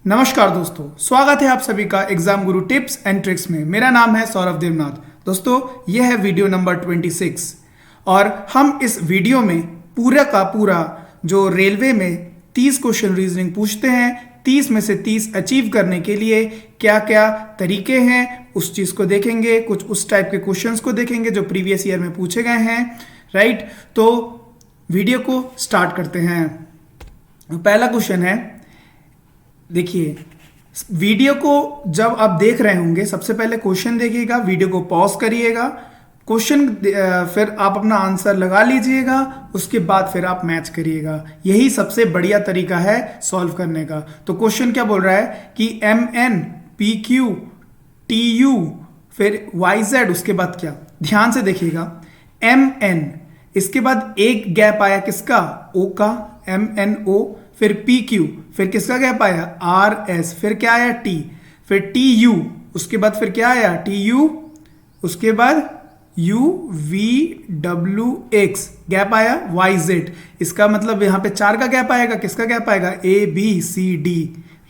नमस्कार दोस्तों, स्वागत है आप सभी का exam Guru tips and tricks में। मेरा नाम है सौरभ देवनाथ। दोस्तों, यह है वीडियो नंबर 26 और हम इस वीडियो में पूरा का पूरा जो रेलवे में 30 क्वेश्चन रीजनिंग पूछते हैं, 30 में से 30 अचीव करने के लिए क्या क्या तरीके हैं उस चीज़ को देखेंगे। कुछ उस टाइप के क्वेश्चंस को देखेंगे जो प्रीवियस ईयर में पूछे गए हैं, राइट। तो वीडियो को स्टार्ट करते हैं। पहला क्वेश्चन है, देखिए वीडियो को जब आप देख रहे होंगे सबसे पहले क्वेश्चन देखिएगा, वीडियो को पॉज करिएगा, क्वेश्चन फिर आप अपना आंसर लगा लीजिएगा, उसके बाद फिर आप मैच करिएगा। यही सबसे बढ़िया तरीका है सॉल्व करने का। तो क्वेश्चन क्या बोल रहा है कि MN PQ TU फिर YZ, उसके बाद क्या, ध्यान से देखिएगा। MN, इसके बाद एक गैप आया किसका, O का, MNO, फिर PQ, फिर किसका गैप आया, RS, फिर क्या आया T, फिर TU, उसके बाद फिर क्या आया TU, उसके बाद UVWX, गैप आया YZ। इसका मतलब यहां पे 4 का गैप आएगा, किसका गैप आएगा, ABCD,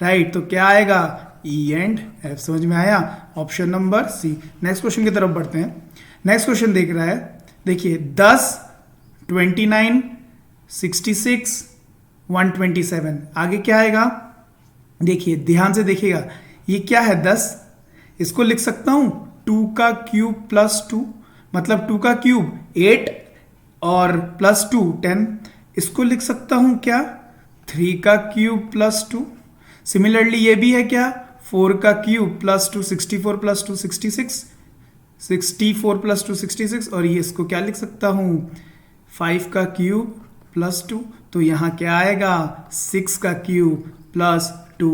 राइट। तो क्या आएगा E एंड F। समझ में आया, option number C। Next question की तरफ बढ़ते हैं। नेक्स्ट क्वेश्चन देख रहा है, देखिए 10, 29, 66, 127, आगे क्या आएगा, देखिए ध्यान से देखिएगा। ये क्या है 10, इसको लिख सकता हूं 2 का क्यूब प्लस 2, मतलब 2 का क्यूब 8 और प्लस 2 10। इसको लिख सकता हूं क्या 3 का क्यूब प्लस 2। सिमिलरली ये भी है क्या 4 का क्यूब प्लस 2 64 प्लस 2 66, 64 प्लस 2 66। और ये इसको क्या लिख सकता हूं 5 का क्यूब प्लस 2। तो यहाँ क्या आएगा 6 का क्यूब प्लस 2,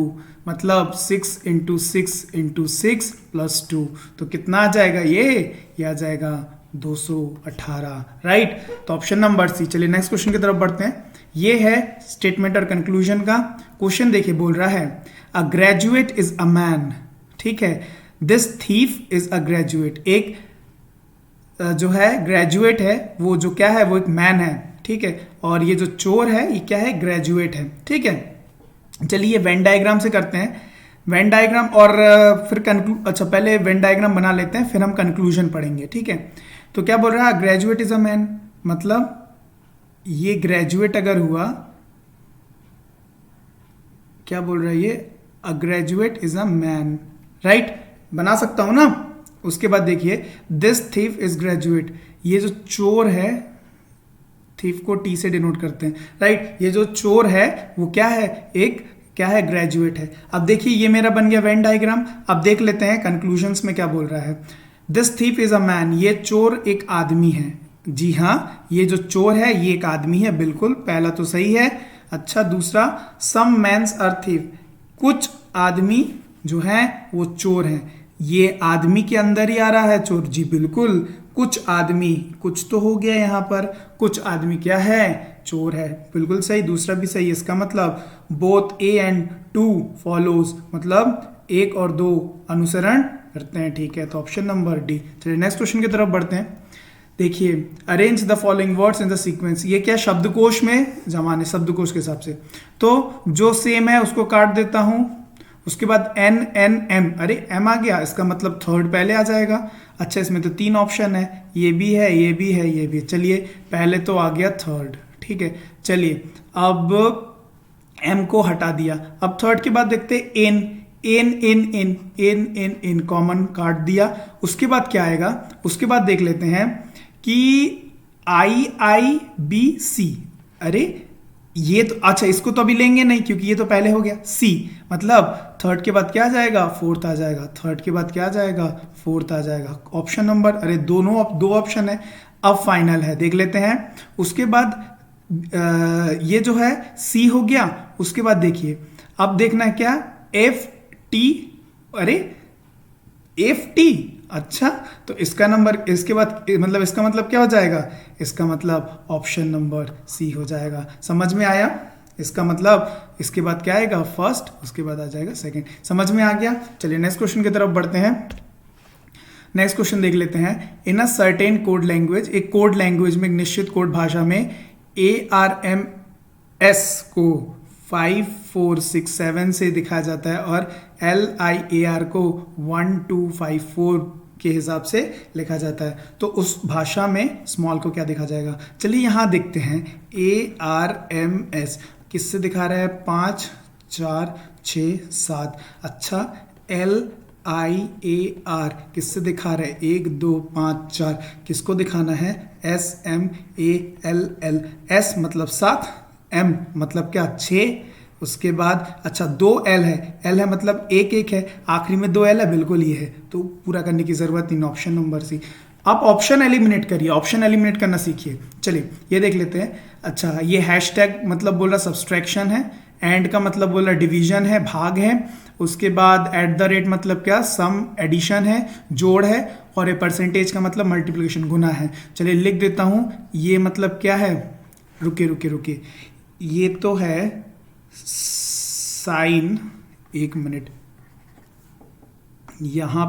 मतलब 6 इंटू 6 इंटू 6 प्लस 2। तो कितना आ जाएगा, ये आ जाएगा 218, राइट। तो ऑप्शन नंबर C। चलिए नेक्स्ट क्वेश्चन की तरफ बढ़ते हैं। ये है स्टेटमेंट और कंक्लूजन का क्वेश्चन। देखिए बोल रहा है a graduate is a man, ठीक है। This thief is a graduate, एक जो है ग्रेजुएट है, वो जो क्या है वो एक मैन है, ठीक है। और ये जो चोर है ये क्या है, ग्रेजुएट है, ठीक है। चलिए वेन डायग्राम से करते हैं, वेन डायग्राम और फिर अच्छा पहले वेन डायग्राम बना लेते हैं, फिर हम कंक्लूजन पढ़ेंगे, ठीक है। तो क्या बोल रहा है, ग्रेजुएट इज अ मैन, मतलब ये ग्रेजुएट अगर हुआ, क्या बोल रहा है ये, a graduate is a man, right, बना सकता हूं ना। उसके बाद देखिए दिस थीफ इज ग्रेजुएट, ये जो चोर है, थीफ को T से डिनोट करते हैं, राइट। ये जो चोर है वो क्या है, एक क्या है, ग्रेजुएट है। अब देखिए ये मेरा बन गया वेन डायग्राम। अब देख लेते हैं कंक्लूजन्स में क्या बोल रहा है। This thief is a man, ये चोर एक आदमी है। जी हाँ, ये जो चोर है ये एक आदमी है, बिल्कुल, पहला तो सही है। अच्छा, दूसरा सम मैन्स आर थीफ, कुछ आदमी जो है वो चोर है। ये आदमी के अंदर ही आ रहा है चोर, जी बिल्कुल, कुछ आदमी, कुछ तो हो गया यहाँ पर, कुछ आदमी क्या है, चोर है, बिल्कुल सही। दूसरा भी सही है, इसका मतलब बोथ A एंड 2 फॉलोज, मतलब 1 और 2 अनुसरण करते हैं, ठीक है। तो ऑप्शन नंबर D। चलिए नेक्स्ट क्वेश्चन की तरफ बढ़ते हैं। देखिए arrange the following words in the sequence, ये क्या शब्दकोश में जमाने, शब्दकोश के हिसाब से। तो जो सेम है उसको काट देता हूं, उसके बाद N N M, अरे M आ गया, इसका मतलब थर्ड पहले आ जाएगा। अच्छा, इसमें तो 3 ऑप्शन है, ये भी है, ये भी है, ये भी है। चलिए पहले तो आ गया थर्ड, ठीक है। चलिए अब M को हटा दिया, अब थर्ड के बाद देखते N N N N N N N common काट दिया। उसके बाद क्या आएगा, उसके बाद देख लेते हैं कि IIBC, अरे ये तो, अच्छा इसको तो अभी लेंगे नहीं क्योंकि ये तो पहले हो गया C, मतलब थर्ड के बाद क्या आ जाएगा, फोर्थ आ जाएगा। थर्ड के बाद क्या आ जाएगा, फोर्थ आ जाएगा। ऑप्शन नंबर, अरे दोनों दो ऑप्शन है, अब फाइनल है, देख लेते हैं। उसके बाद ये जो है C हो गया। उसके बाद देखिए अब देखना है क्या, FT, अरे FT, अच्छा तो इसका नंबर, इसके बाद मतलब इसका मतलब क्या हो जाएगा, इसका मतलब ऑप्शन नंबर C हो जाएगा। समझ में आया, इसका मतलब इसके बाद क्या आएगा, फर्स्ट, उसके बाद आ जाएगा सेकंड। समझ में आ गया। चलिए नेक्स्ट क्वेश्चन की तरफ बढ़ते हैं। नेक्स्ट क्वेश्चन देख लेते हैं। इन अ सर्टेन कोड लैंग्वेज, एक कोड लैंग्वेज में, एक निश्चित कोड भाषा में ARMS को 5467 से दिखाया जाता है और LIAR को 1254 के हिसाब से लिखा जाता है। तो उस भाषा में स्मॉल को क्या देखा जाएगा? चलिए यहाँ देखते हैं ARMS किससे दिखा रहा है? 5 4 6 7। अच्छा, LIAR किससे दिखा रहा है? 1 2 5 4। किसको दिखाना है? SMALL। S मतलब 7, M मतलब क्या? 6। उसके बाद अच्छा 2 L है, L है मतलब 1 1 है, आखिरी में 2 L है, बिल्कुल ये है, तो पूरा करने की जरूरत नहीं। Option number C. आप ऑप्शन एलिमिनेट करिए, ऑप्शन एलिमिनेट करना सीखिए। चलिए ये देख लेते हैं। अच्छा, ये हैशटैग मतलब बोल रहा सब्सट्रैक्शन है, एंड का मतलब बोल रहा डिवीजन है, भाग है। उसके बाद @ मतलब क्या? सम, एडिशन है, जोड़ है। और ये परसेंटेज का मतलब मल्टीप्लिकेशन, गुना है। चलिए लिख देता हूं, ये मतलब क्या है? रुके, ये तो है साइन। 1 मिनट, यहाँ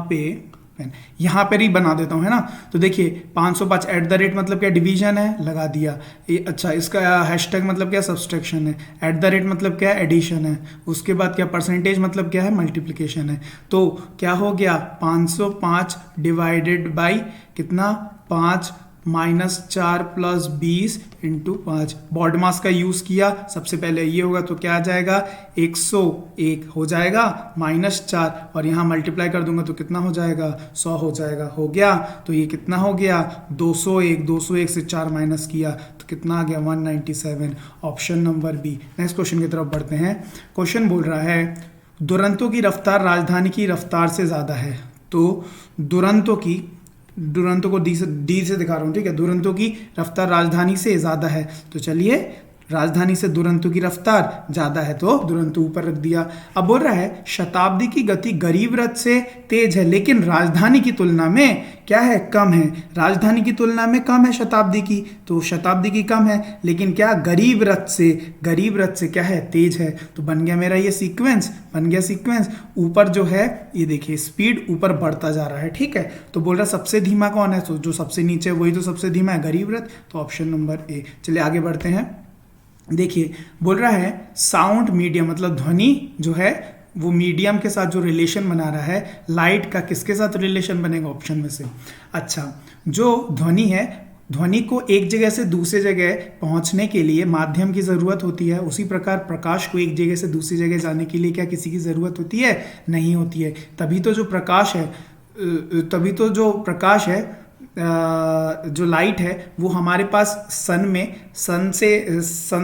पे ही बना देता हूँ, है ना। तो देखिए 505 @ मतलब क्या? डिवीजन है, लगा दिया ये। अच्छा, इसका हैशटैग मतलब क्या? सब्सट्रैक्शन है। @ मतलब क्या? एडिशन है। उसके बाद क्या? परसेंटेज मतलब क्या है? मल्टीप्लिकेशन है। तो क्या हो गया? 505 डिवाइडेड बाई कितना? 5 -4 + 20 × 5। बॉड मास का यूज किया, सबसे पहले ये होगा तो क्या आ जाएगा? 101 हो जाएगा, -4 और यहाँ मल्टीप्लाई कर दूंगा तो कितना हो जाएगा? 100 हो जाएगा। हो गया, तो ये कितना हो गया? 201। 201 से 4 माइनस किया तो कितना आ गया? 197। Option number B. Next question की तरफ बढ़ते हैं। क्वेश्चन बोल रहा है दुरंतों की रफ्तार राजधानी की रफ्तार से ज्यादा है। तो दुरंतों को डी से दिखा रहा हूं, ठीक है। दुरंतों की रफ्तार राजधानी से ज्यादा है, तो चलिए राजधानी से दुरंतों की रफ्तार ज्यादा है तो दुरंतों ऊपर रख दिया। अब बोल रहा है शताब्दी की गति गरीब रथ से तेज है लेकिन राजधानी की तुलना में क्या है? कम है। राजधानी की तुलना में कम है शताब्दी की, तो शताब्दी की कम है, लेकिन क्या? गरीब रथ से क्या है? तेज है। तो बन गया मेरा ये सीक्वेंस, ऊपर जो है ये देखिए स्पीड ऊपर बढ़ता जा रहा है, ठीक है। तो बोल रहा सबसे धीमा कौन है? तो जो सबसे नीचे वही तो सबसे धीमा है, गरीब रथ। तो ऑप्शन नंबर ए। चलिए आगे बढ़ते हैं। देखिए बोल रहा है साउंड मीडियम मतलब ध्वनि जो है वो मीडियम के साथ जो रिलेशन बना रहा है, लाइट का किसके साथ रिलेशन बनेगा? ऑप्शन में से। अच्छा, जो ध्वनि है, ध्वनि को एक जगह से दूसरी जगह पहुंचने के लिए माध्यम की जरूरत होती है। उसी प्रकार प्रकाश को एक जगह से दूसरी जगह जाने के लिए क्या किसी की जरूरत होती है? नहीं होती है। तभी तो जो प्रकाश है, जो लाइट है वो हमारे पास सन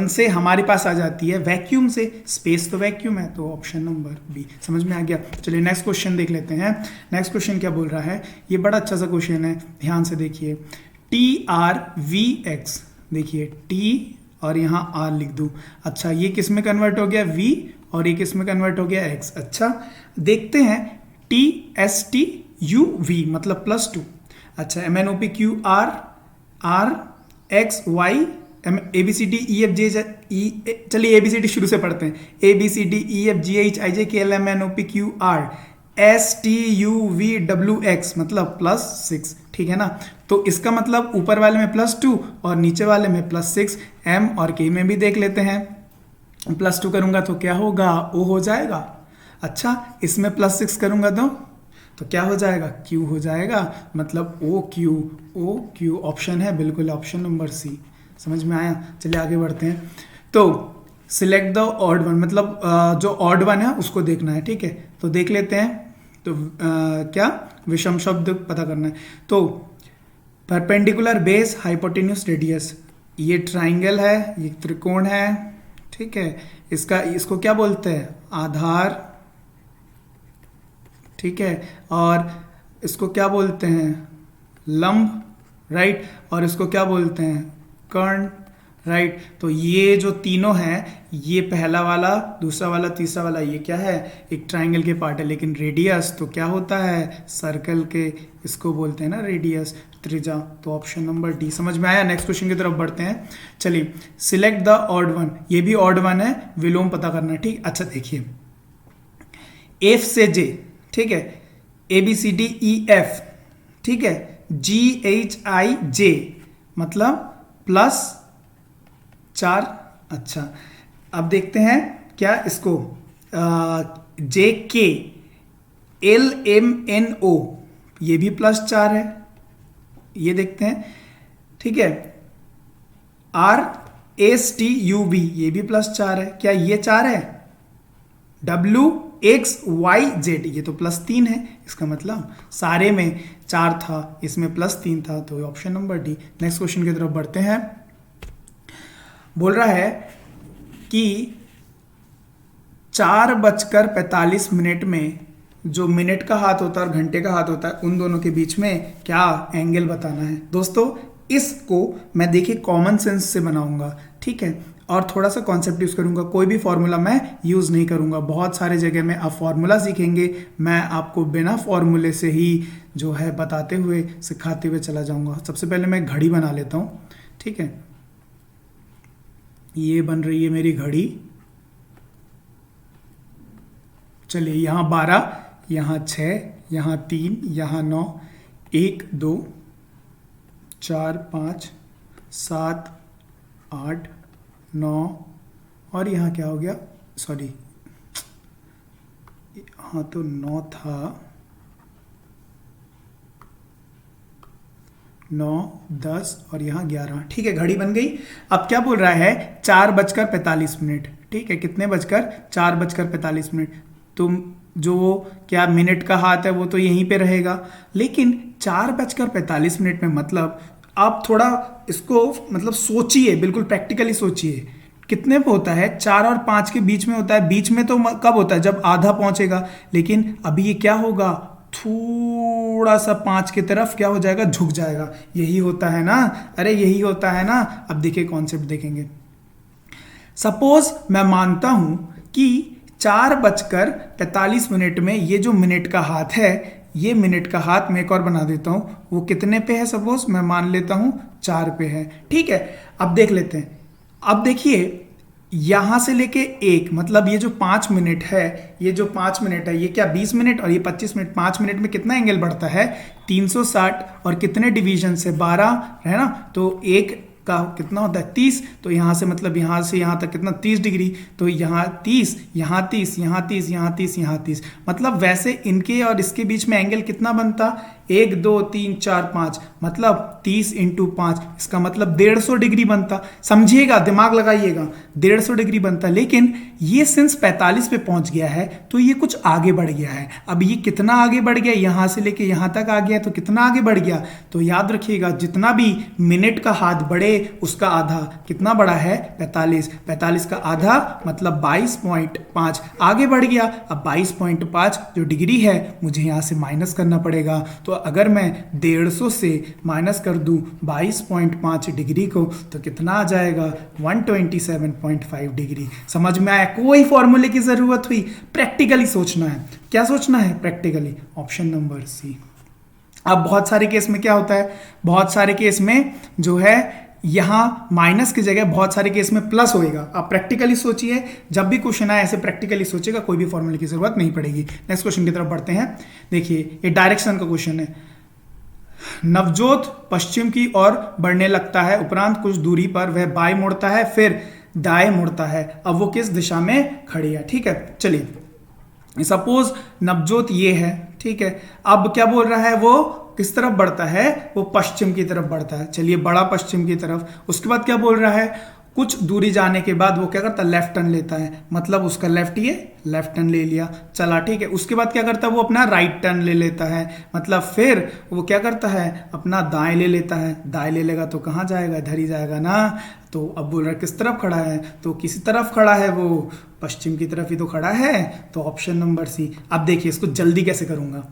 से हमारे पास आ जाती है वैक्यूम से। स्पेस तो वैक्यूम है, तो ऑप्शन नंबर बी। समझ में आ गया। चलिए नेक्स्ट क्वेश्चन देख लेते हैं। नेक्स्ट क्वेश्चन क्या बोल रहा है? ये बड़ा अच्छा सा क्वेश्चन है, ध्यान से देखिए। TRVX, देखिए T और यहाँ R लिख दूं। अच्छा, ये किस में कन्वर्ट हो गया? V, और ये किस में कन्वर्ट हो गया? X। अच्छा, देखते हैं। TSTUV मतलब +2। अच्छा, MNOPQR RXY ABCDEFG। चलिए ABCD शुरू से पढ़ते हैं। ABCDEFGHIJKLMNOPQR STUVWX मतलब +6, ठीक है ना। तो इसका मतलब ऊपर वाले में +2 और नीचे वाले में +6। M और K में भी देख लेते हैं। +2 करूंगा तो क्या होगा? O हो जाएगा। अच्छा, इसमें +6 करूंगा तो क्या हो जाएगा? Q हो जाएगा, मतलब OQ ऑप्शन है बिल्कुल, ऑप्शन नंबर सी। समझ में आया। चलिए आगे बढ़ते हैं। तो सिलेक्ट द ऑड वन मतलब जो ऑड वन है उसको देखना है, ठीक है। तो देख लेते हैं। तो क्या विषम शब्द पता करना है। तो परपेंडिकुलर बेस हाइपोटेन्यूस रेडियस, ये ट्राइंगल है, ये त्रिकोण है, ठीक है। इसको क्या बोलते हैं? आधार, ठीक है। और इसको क्या बोलते हैं? लंब, राइट। और इसको क्या बोलते हैं? कर्ण, राइट। तो ये जो तीनों हैं, ये पहला वाला, दूसरा वाला, तीसरा वाला, ये क्या है? एक ट्राइंगल के पार्ट है। लेकिन रेडियस तो क्या होता है? सर्कल के, इसको बोलते हैं ना रेडियस, त्रिज्या। तो ऑप्शन नंबर डी। समझ में आया। नेक्स्ट क्वेश्चन की तरफ बढ़ते हैं। चलिए, सिलेक्ट द ऑड वन, ये भी ऑड वन है, विलोम पता करना है, ठीक। अच्छा देखिए, एफ से जे, ठीक है, ABCDEF, ठीक है, GHIJ मतलब +4। अच्छा, अब देखते हैं क्या इसको JK LMNO ये भी +4 है, ये देखते हैं, ठीक है। RSTUV ये भी +4 है, क्या ये 4 है? WXYZ ये तो +3 है, इसका मतलब सारे में 4 था, इसमें +3 था, तो option number D. Next question की तरफ बढ़ते हैं। बोल रहा है कि 4:45 में जो मिनट का हाथ होता है और घंटे का हाथ होता है, उन दोनों के बीच में क्या एंगल बताना है। दोस्तों इसको मैं देखिए कॉमन सेंस से बनाऊंगा, ठीक है, और थोड़ा सा कॉन्सेप्ट यूज करूंगा, कोई भी फॉर्मूला मैं यूज नहीं करूंगा। बहुत सारे जगह में आप फॉर्मूला सीखेंगे, मैं आपको बिना फॉर्मूले से ही जो है बताते हुए सिखाते हुए चला जाऊंगा। सबसे पहले मैं घड़ी बना लेता हूं, ठीक है, ये बन रही है मेरी घड़ी। चलिए यहाँ 12, यहाँ 6, यहाँ 3, यहाँ 9, 1 2 4 5 7 8 9 और यहाँ क्या हो गया, सॉरी हाँ तो 9 था, 9 10 और यहाँ 11, ठीक है, घड़ी बन गई। अब क्या बोल रहा है 4:45, ठीक है, कितने बजकर 4:45। तुम जो क्या मिनट का हाथ है वो तो यहीं पे रहेगा, लेकिन 4:45 में मतलब आप थोड़ा इसको मतलब सोचिए, बिल्कुल प्रैक्टिकली सोचिए, कितने पे होता है? 4 और 5 के बीच में होता है। बीच में तो कब होता है? जब आधा पहुंचेगा, लेकिन अभी ये क्या होगा, थोड़ा सा 5 की तरफ क्या हो जाएगा, झुक जाएगा। यही होता है ना, अरे यही होता है ना। अब देखिए कॉन्सेप्ट देखेंगे। सपोज मैं मानता हूं कि 4:45 में ये जो मिनट का हाथ है, ये मिनट का हाथ मैं एक और बना देता हूं, वो कितने पे है? सपोज मैं मान लेता हूं 4 पे है, ठीक है। अब देख लेते हैं। अब देखिए यहां से लेके 1 मतलब ये जो 5 मिनट है, ये जो 5 मिनट है, ये क्या 20 मिनट और ये 25 मिनट। 5 मिनट में कितना एंगल बढ़ता है? 360 और कितने डिवीजन से? 12 है ना, तो 1 का कितना होता है? 30। तो यहां से मतलब यहां से यहां तक कितना? 30 डिग्री। तो यहाँ 30, यहाँ 30, यहाँ 30, यहाँ 30, यहाँ 30, मतलब वैसे इनके और इसके बीच में एंगल कितना बनता? 1 2 3 4 5, मतलब 30 × 5, इसका मतलब 150 डिग्री बनता। समझिएगा, दिमाग लगाइएगा, 150 डिग्री बनता। लेकिन ये सिंस 45 पे पहुंच गया है तो ये कुछ आगे बढ़ गया है। अब ये कितना आगे बढ़ गया? यहां से लेके यहां तक आ गया, तो कितना आगे बढ़ गया? तो याद रखिएगा, जितना भी मिनट का हाथ बढ़े उसका आधा कितना बड़ा है? 45। 45 का आधा मतलब 22.5 आगे बढ़ गया। अब 22.5 जो डिग्री है मुझे यहां से माइनस करना पड़ेगा। तो अगर मैं 150 से माइनस कर दूं 22.5 डिग्री को, तो कितना आ जाएगा? 127.5 डिग्री। समझ में आया? कोई फॉर्मूले की जरूरत हुई? प्रैक्टिकली सोचना है। क्या सोचना है? प्रैक्टिकली। Option number C. अब बहुत सारे केस में क्या होता है? बहुत सारे केस में जो है यहां माइनस की जगह बहुत सारे केस में प्लस होएगा। आप प्रैक्टिकली सोचिए, जब भी क्वेश्चन आए ऐसे प्रैक्टिकली सोचिएगा, कोई भी फॉर्मूले की जरूरत नहीं पड़ेगी। नेक्स्ट क्वेश्चन की तरफ बढ़ते हैं। देखिए ये डायरेक्शन का क्वेश्चन है। नवजोत पश्चिम की ओर बढ़ने लगता है, उपरांत कुछ दूरी पर वह बाएं मुड़ता है, फिर दाएं मुड़ता है। अब वो किस दिशा में खड़ी है? ठीक है, चलिए सपोज नवजोत ये है, ठीक है। अब क्या बोल रहा है? वो किस तरफ बढ़ता है? वो पश्चिम की तरफ बढ़ता है। चलिए बड़ा पश्चिम की तरफ। उसके बाद क्या बोल रहा है? कुछ दूरी जाने के बाद वो क्या करता है? लेफ्ट टर्न लेता है, मतलब उसका लेफ्ट, ये लेफ्ट टर्न ले लिया, चला, ठीक है। उसके बाद क्या करता है? वो अपना राइट टर्न ले लेता है, मतलब फिर वो क्या करता है? अपना दाएं ले लेता है। दाएं ले लेगा तो कहाँ जाएगा? इधर ही जाएगा ना। तो अब बोल रहा है किस तरफ खड़ा है? तो किसी तरफ खड़ा है, वो पश्चिम की तरफ ही तो खड़ा है। तो ऑप्शन नंबर सी। अब देखिए इसको जल्दी कैसे करूंगा।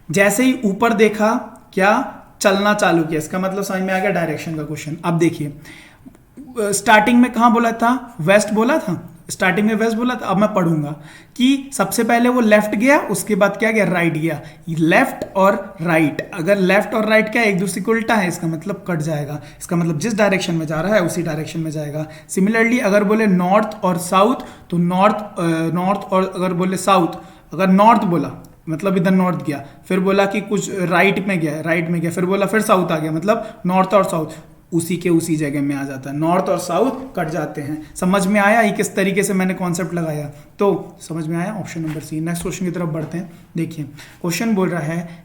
जैसे ही ऊपर देखा, क्या चलना चालू किया, इसका मतलब समझ में आ गया डायरेक्शन का क्वेश्चन। अब देखिए स्टार्टिंग में कहां बोला था? वेस्ट बोला था, स्टार्टिंग में वेस्ट बोला था। अब मैं पढ़ूंगा कि सबसे पहले वो लेफ्ट गया, उसके बाद क्या गया? राइट गया। लेफ्ट और राइट, अगर लेफ्ट और राइट क्या एक दूसरे को उल्टा है, इसका मतलब कट जाएगा। इसका मतलब जिस डायरेक्शन में जा रहा है उसी डायरेक्शन में जाएगा। सिमिलरली अगर बोले नॉर्थ और साउथ, तो नॉर्थ और अगर बोले साउथ, अगर नॉर्थ बोला मतलब इधर नॉर्थ गया, फिर बोला कि कुछ राइट में गया, फिर बोला फिर साउथ आ गया, मतलब नॉर्थ और साउथ। उसी के उसी जगह में आ जाता है, नॉर्थ और साउथ कट जाते हैं। समझ में आया ये किस तरीके से मैंने कॉन्सेप्ट लगाया? तो समझ में आया, option number C. Next question की तरफ बढ़ते हैं। देखिए क्वेश्चन बोल रहा है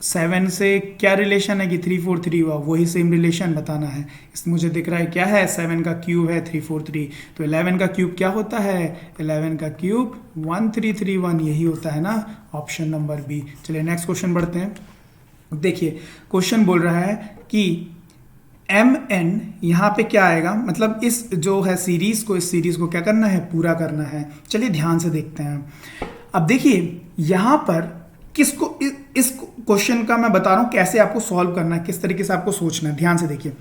7 से क्या रिलेशन है कि 3 4 3 हुआ, वही सेम रिलेशन बताना है। इस मुझे दिख रहा है क्या है, 7 का क्यूब है 3 4 3, तो 11 का क्यूब क्या होता है, 11 का क्यूब 1 3 3 1, यही होता है ना, ऑप्शन नंबर बी। चलिए नेक्स्ट क्वेश्चन बढ़ते हैं। देखिए क्वेश्चन बोल रहा है कि mn यहाँ पे क्या आएगा, मतलब इस जो है सीरीज को, इस सीरीज को क्या करना है, पूरा करना है। चलिए ध्यान से देखते हैं। अब देखिए यहाँ पर किसको, इस क्वेश्चन का मैं बता रहा हूँ कैसे आपको सॉल्व करना है, किस तरीके से आपको सोचना है। ध्यान से देखिए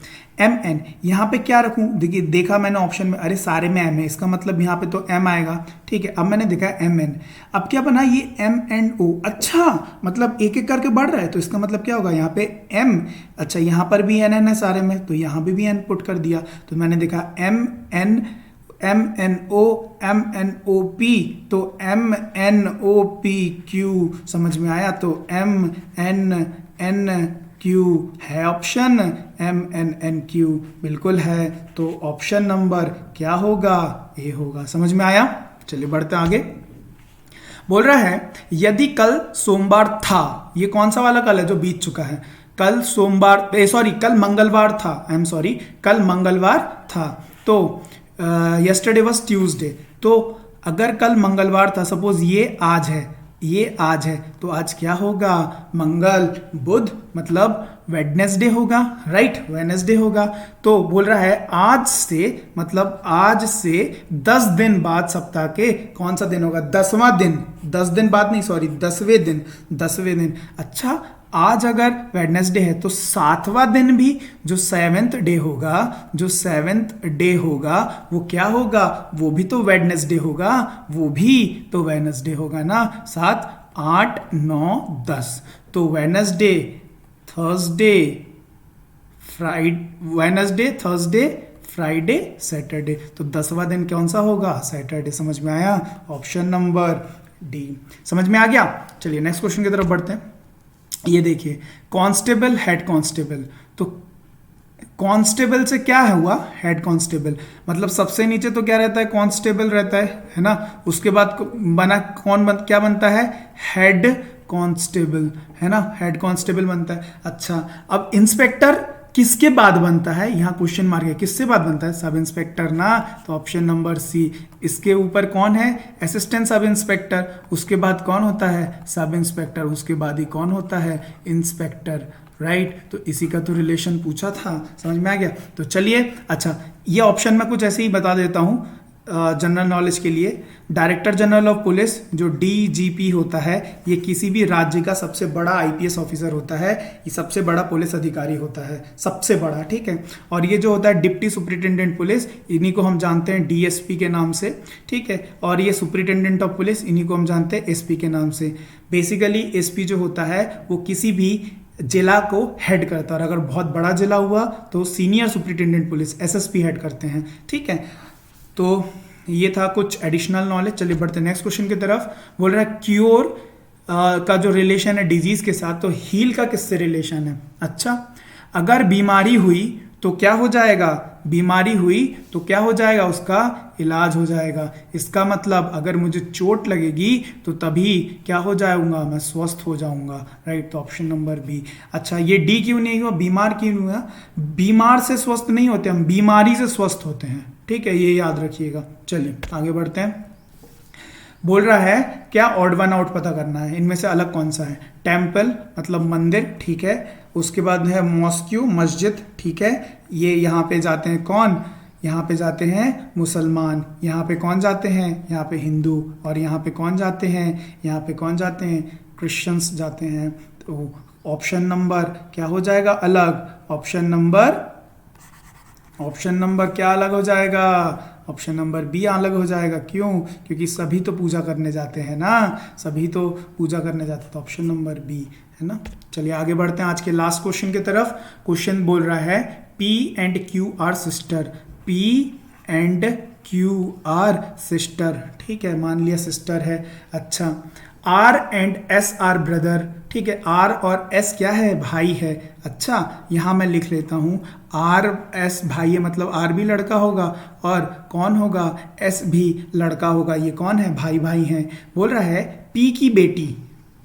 mn यहाँ पे क्या रखूँ, देखिए देखा मैंने ऑप्शन में, अरे सारे में m है, इसका मतलब यहाँ पे तो m आएगा, ठीक है। अब मैंने देखा mn, अब क्या बना ये MNO, अच्छा मतलब एक एक करके बढ़ रहा है, तो इसका मतलब क्या होगा यहाँ पे m, अच्छा यहाँ पर भी n है सारे में, तो यहाँ पे भी n पुट कर दिया, तो मैंने देखा MNO MNOP, तो MNOPQ, समझ में आया, तो MNNQ है ऑप्शन, MNNQ बिल्कुल है, तो ऑप्शन नंबर क्या होगा, ए होगा। समझ में आया? चलिए बढ़ते आगे। बोल रहा है यदि कल सोमवार था, ये कौन सा वाला कल है जो बीत चुका है, कल सोमवार, कल मंगलवार था, कल मंगलवार था, तो yesterday was Tuesday, तो अगर कल मंगलवार था, सपोज ये आज है, तो आज क्या होगा, मंगल बुध, मतलब वेडनेसडे होगा, राइट, वेडनेसडे होगा। तो बोल रहा है आज से, मतलब आज से 10 दिन बाद सप्ताह के कौन सा दिन होगा, 10वां दिन, 10 दिन बाद नहीं, 10वें दिन। अच्छा आज अगर वेडनेसडे है तो 7वां दिन भी जो 7th डे होगा, वो क्या होगा, वो भी तो वेडनेसडे होगा, ना, 7 8 9 10, तो वेडनेसडे थर्सडे फ्राइडे सैटरडे, तो 10वां दिन कौन सा होगा, सैटरडे। समझ में आया, ऑप्शन नंबर डी। समझ में आ गया? चलिए नेक्स्ट क्वेश्चन की तरफ बढ़ते हैं। ये देखिए कांस्टेबल, हेड कांस्टेबल, तो कांस्टेबल से क्या हुआ, हेड कांस्टेबल, मतलब सबसे नीचे तो क्या रहता है, कांस्टेबल रहता है ना, उसके बाद क्या बनता है, हेड कांस्टेबल, है ना, हेड कांस्टेबल बनता है। अच्छा अब इंस्पेक्टर किसके बाद बनता है, यहाँ क्वेश्चन मार्क है, किससे बाद बनता है, सब इंस्पेक्टर ना, तो ऑप्शन नंबर सी। इसके ऊपर कौन है, असिस्टेंट सब इंस्पेक्टर, उसके बाद कौन होता है, सब इंस्पेक्टर, उसके बाद ही कौन होता है, इंस्पेक्टर, राइट। तो इसी का तो रिलेशन पूछा था, समझ में आ गया। तो चलिए अच्छा ये ऑप्शन मैं कुछ ऐसे ही बता देता हूँ जनरल नॉलेज के लिए। डायरेक्टर जनरल ऑफ पुलिस जो DGP होता है, ये किसी भी राज्य का सबसे बड़ा IPS ऑफिसर होता है, ये सबसे बड़ा पुलिस अधिकारी होता है, सबसे बड़ा, ठीक है। और ये जो होता है डिप्टी सुपरिटेंडेंट पुलिस, इन्हीं को हम जानते हैं DSP के नाम से, ठीक है। और ये सुपरिटेंडेंट ऑफ पुलिस, इन्हीं को हम जानते हैं SP के नाम से। बेसिकली SP जो होता है वो किसी भी जिला को हेड करता है, और अगर बहुत बड़ा जिला हुआ तो senior superintendent police SSP head करते हैं, ठीक है। तो ये था कुछ एडिशनल नॉलेज। चलिए बढ़ते नेक्स्ट क्वेश्चन की तरफ। बोल रहा है क्योर का जो रिलेशन है डिजीज के साथ, तो हील का किससे रिलेशन है। अच्छा अगर बीमारी हुई तो क्या हो जाएगा, उसका इलाज हो जाएगा। इसका मतलब अगर मुझे चोट लगेगी तो तभी क्या हो जाऊंगा, मैं स्वस्थ हो जाऊंगा, राइट। तो ऑप्शन नंबर बी। अच्छा ये डी क्यों नहीं हुआ, बीमार क्यों हुआ, बीमार से स्वस्थ नहीं होते हम, बीमारी से स्वस्थ होते हैं, ठीक है, ये याद रखिएगा। चलिए आगे बढ़ते हैं। बोल रहा है क्या ऑड वन आउट पता करना है, इनमें से अलग कौन सा है। टेम्पल मतलब मंदिर, ठीक है। उसके बाद है मॉस्क्यू मस्जिद, ठीक है। ये यहाँ पे जाते हैं कौन, यहाँ पे जाते हैं मुसलमान, यहाँ पे कौन जाते हैं, यहाँ पे हिंदू, और यहाँ पे कौन जाते हैं, यहाँ पे कौन जाते हैं, क्रिश्चियंस जाते हैं। तो ऑप्शन नंबर क्या हो जाएगा, अलग। ऑप्शन नंबर क्या अलग हो जाएगा, ऑप्शन नंबर बी अलग हो जाएगा। क्यों, क्योंकि सभी तो पूजा करने जाते हैं ना, तो ऑप्शन नंबर बी है ना। चलिए आगे बढ़ते हैं आज के लास्ट क्वेश्चन की तरफ। क्वेश्चन बोल रहा है P and Q are sister, P and Q are sister, ठीक है, मान लिया सिस्टर है। अच्छा, R and S are brother, ठीक है, आर और एस क्या है, भाई है। अच्छा, यहाँ मैं लिख लेता हूँ आर एस भाई है, मतलब आर भी लड़का होगा और कौन होगा, एस भी लड़का होगा। ये कौन है, भाई भाई हैं। बोल रहा है पी की बेटी,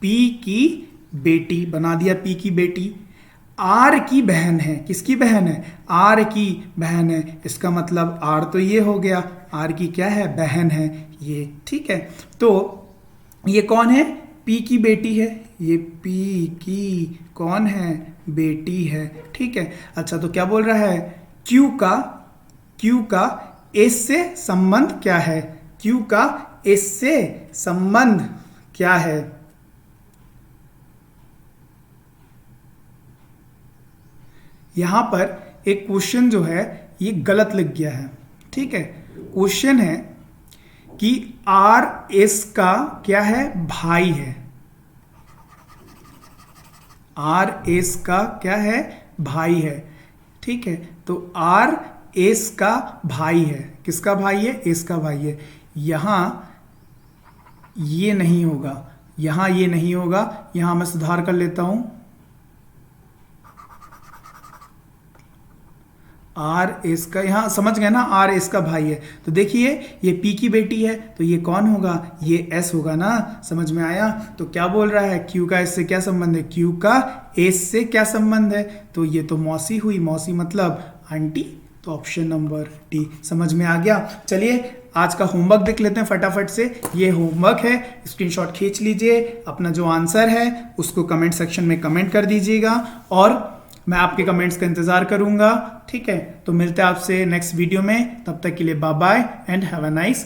पी की बेटी बना दिया, पी की बेटी आर की बहन है। किसकी बहन है, आर की बहन है। इसका मतलब आर तो ये हो गया, आर की क्या है, बहन है ये, ठीक है। तो ये कौन है, पी की बेटी है, ये पी की कौन है, बेटी है, ठीक है। अच्छा, तो क्या बोल रहा है, क्यू का एस से संबंध क्या है, क्यू का एस से संबंध क्या है। यहां पर एक क्वेश्चन जो है ये गलत लिख गया है, ठीक है। क्वेश्चन है कि आर एस का क्या है, भाई है। आर एस का क्या है, भाई है, ठीक है। तो आर एस का भाई है। किसका भाई है, एस का भाई है। यहां ये नहीं होगा, यहां ये नहीं होगा, यहां मैं सुधार कर लेता हूं। आर एस का, यहां समझ गए ना, आर एस का भाई है। तो देखिए ये पी की बेटी है, तो ये कौन होगा, ये एस होगा ना, समझ में आया। तो क्या बोल रहा है, क्यू का एस से क्या संबंध है, क्यू का एस से क्या संबंध है, तो ये तो मौसी हुई, मौसी मतलब आंटी, तो ऑप्शन नंबर डी समझ में आ गया। चलिए आज का होमवर्क देख लेते हैं फटाफट से। ये होमवर्क है, स्क्रीनशॉट खींच लीजिए, अपना जो आंसर है उसको कमेंट सेक्शन में कमेंट कर दीजिएगा और मैं आपके कमेंट्स का इंतजार करूंगा, ठीक है। तो मिलते हैं आपसे नेक्स्ट वीडियो में, तब तक के लिए bye bye and have a nice